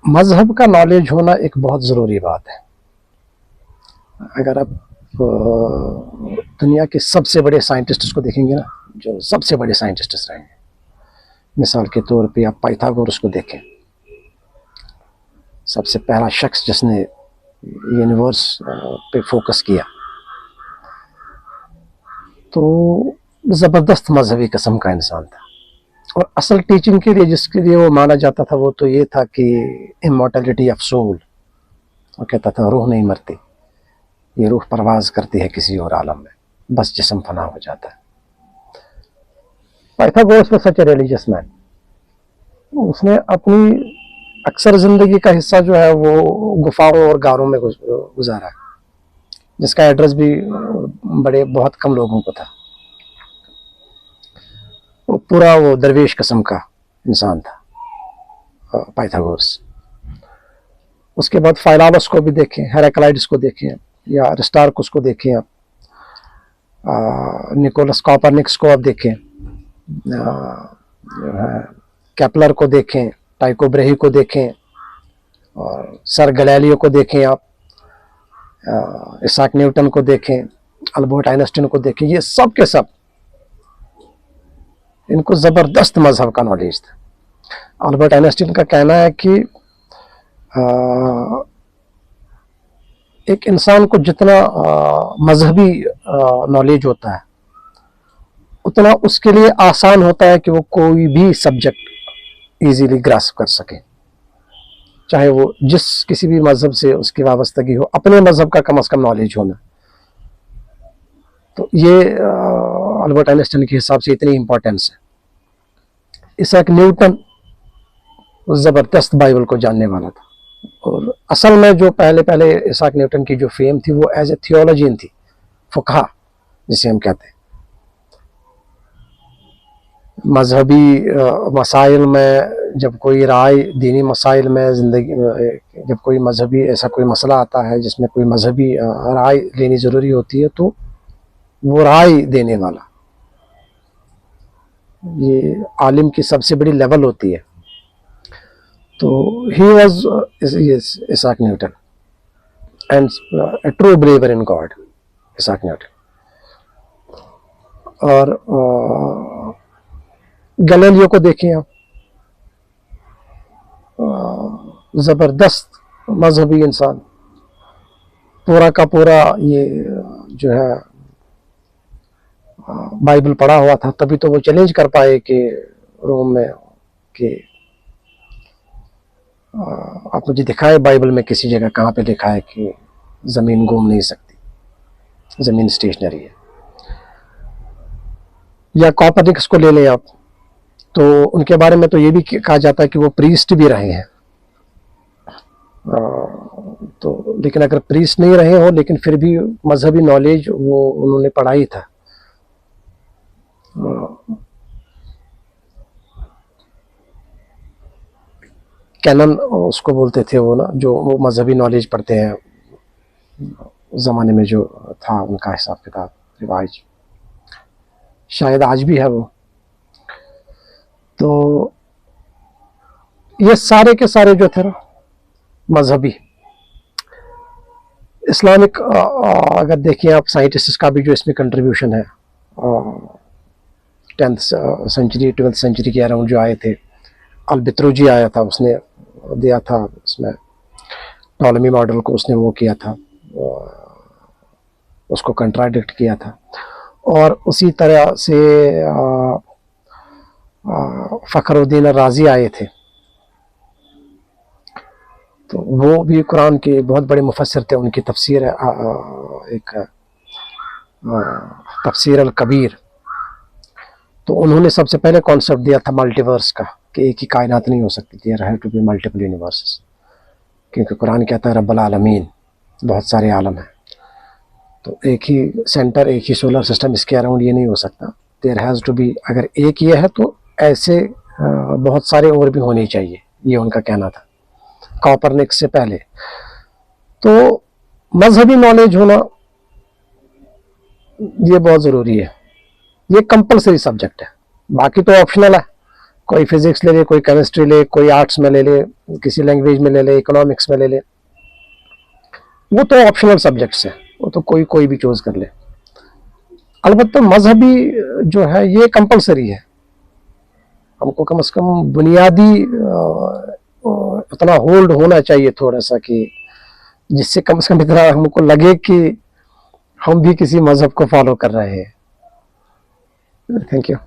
मजहब का नॉलेज होना एक बहुत ज़रूरी बात है। अगर आप दुनिया के सबसे बड़े साइंटिस्ट्स को देखेंगे ना, जो सबसे बड़े साइंटिस्ट्स रहेंगे, मिसाल के तौर पे आप पाइथागोरस को देखें, सबसे पहला शख्स जिसने यूनिवर्स पे फोकस किया, तो ज़बरदस्त मजहबी किस्म का इंसान था। और असल टीचिंग के लिए जिसके लिए वो माना जाता था वो तो ये था कि इमॉर्टलिटी ऑफ सोल। वो कहता था रूह नहीं मरती, ये रूह परवाज करती है किसी और आलम में, बस जिस्म फना हो जाता है। Pythagoras was such a religious man. उसने अपनी अक्सर जिंदगी का हिस्सा जो है वो गुफाओं और गारों में गुजारा है, जिसका एड्रेस भी बहुत कम लोगों को था। वो पूरा वो दरवेश किस्म का इंसान था पाइथागोरस। उसके बाद फाइलालस को भी देखें, हेराक्लाइड्स को देखें, या अरिस्टार्कुस को देखें, आप निकोलस कॉपरनिकस को आप देखें, केपलर को देखें, टाइको ब्रेही को देखें, और सर गैलीलियो को देखें, आप इसाक न्यूटन को देखें, अल्बर्ट आइंस्टीन को देखें। ये सब के सब इनको ज़बरदस्त मजहब का नॉलेज था। अल्बर्ट आइंस्टीन का कहना है कि एक इंसान को जितना मजहबी नॉलेज होता है उतना उसके लिए आसान होता है कि वो कोई भी सब्जेक्ट इजीली ग्रास्प कर सके, चाहे वो जिस किसी भी मजहब से उसकी वाबस्तगी हो, अपने मजहब का कम से कम नॉलेज होना। तो ये अल्बर्ट आइंस्टीन के हिसाब से इतनी इंपॉर्टेंस है। इसाक न्यूटन ज़बरदस्त बाइबल को जानने वाला था, और असल में जो पहले इसाक न्यूटन की जो फेम थी वो एज ए थियोलॉजियन थी, फुकहा जिसे हम कहते हैं। मजहबी मसाइल में जब कोई राय, दीनी मसाइल में ज़िंदगी, जब कोई मजहबी ऐसा कोई मसला आता है जिसमें कोई मजहबी राय लेनी ज़रूरी होती है, तो वो राय देने वाला, ये आलिम की सबसे बड़ी लेवल होती है। तो he was Isaac Newton and a true believer in God, Isaac Newton. और गैलीलियो को देखें आप, ज़बरदस्त मजहबी इंसान, पूरा का पूरा ये जो है बाइबल पढ़ा हुआ था, तभी तो वो चैलेंज कर पाए कि रोम में कि आप मुझे दिखाए बाइबल में किसी जगह कहाँ पे लिखा है कि ज़मीन घूम नहीं सकती, ज़मीन स्टेशनरी है। या कॉपरनिकस को ले लें आप, तो उनके बारे में तो ये भी कहा जाता है कि वो प्रीस्ट भी रहे हैं। तो लेकिन अगर प्रीस्ट नहीं रहे हो लेकिन फिर भी मजहबी नॉलेज वो उन्होंने पढ़ाई था। कैनन उसको बोलते थे वो ना, जो वो मजहबी नॉलेज पढ़ते हैं, ज़माने में जो था उनका हिसाब किताब रिवाज, शायद आज भी है वो। तो ये सारे के सारे जो थे ना मजहबी इस्लामिक, अगर देखिए आप साइंटिस्ट का भी जो इसमें कंट्रीब्यूशन है, 10th सेंचुरी 12th सेंचुरी के अराउंड जो आए थे, अल-बित्रूजी आया था, उसने दिया था उसमें टॉलमी मॉडल को, उसने वो किया था, उसको कंट्राडिक्ट किया था। और उसी तरह से फ़खरुद्दीन राज़ी आए थे, तो वो भी कुरान के बहुत बड़े मुफस्सिर थे। उनकी तफसीर है एक तफसीर अल कबीर, तो उन्होंने सबसे पहले कॉन्सेप्ट दिया था मल्टीवर्स का, कि एक ही कायनात नहीं हो सकती, there have to be multiple universes, क्योंकि कुरान कहता है रब्बुल आलमीन, बहुत सारे आलम हैं, तो एक ही सेंटर, एक ही सोलर सिस्टम, इसके अराउंड ये नहीं हो सकता। देयर हैज़ टू बी, अगर एक ये है तो ऐसे बहुत सारे और भी होने चाहिए, ये उनका कहना था कॉपरनिकस से पहले। तो मजहबी नॉलेज होना ये बहुत ज़रूरी है, ये कंपलसरी सब्जेक्ट है, बाकी तो ऑप्शनल है। कोई फिजिक्स ले ले, कोई केमिस्ट्री ले, कोई आर्ट्स में ले ले, किसी लैंग्वेज में ले ले, इकोनॉमिक्स में ले ले, वो तो ऑप्शनल सब्जेक्ट्स है, वो तो कोई कोई भी चूज कर ले। अलबत्ता मजहबी जो है ये कंपलसरी है, हमको कम से कम बुनियादी उतना होल्ड होना चाहिए थोड़ा सा, कि जिससे कम से कम इतना हमको लगे कि हम भी किसी मजहब को फॉलो कर रहे हैं। Thank you.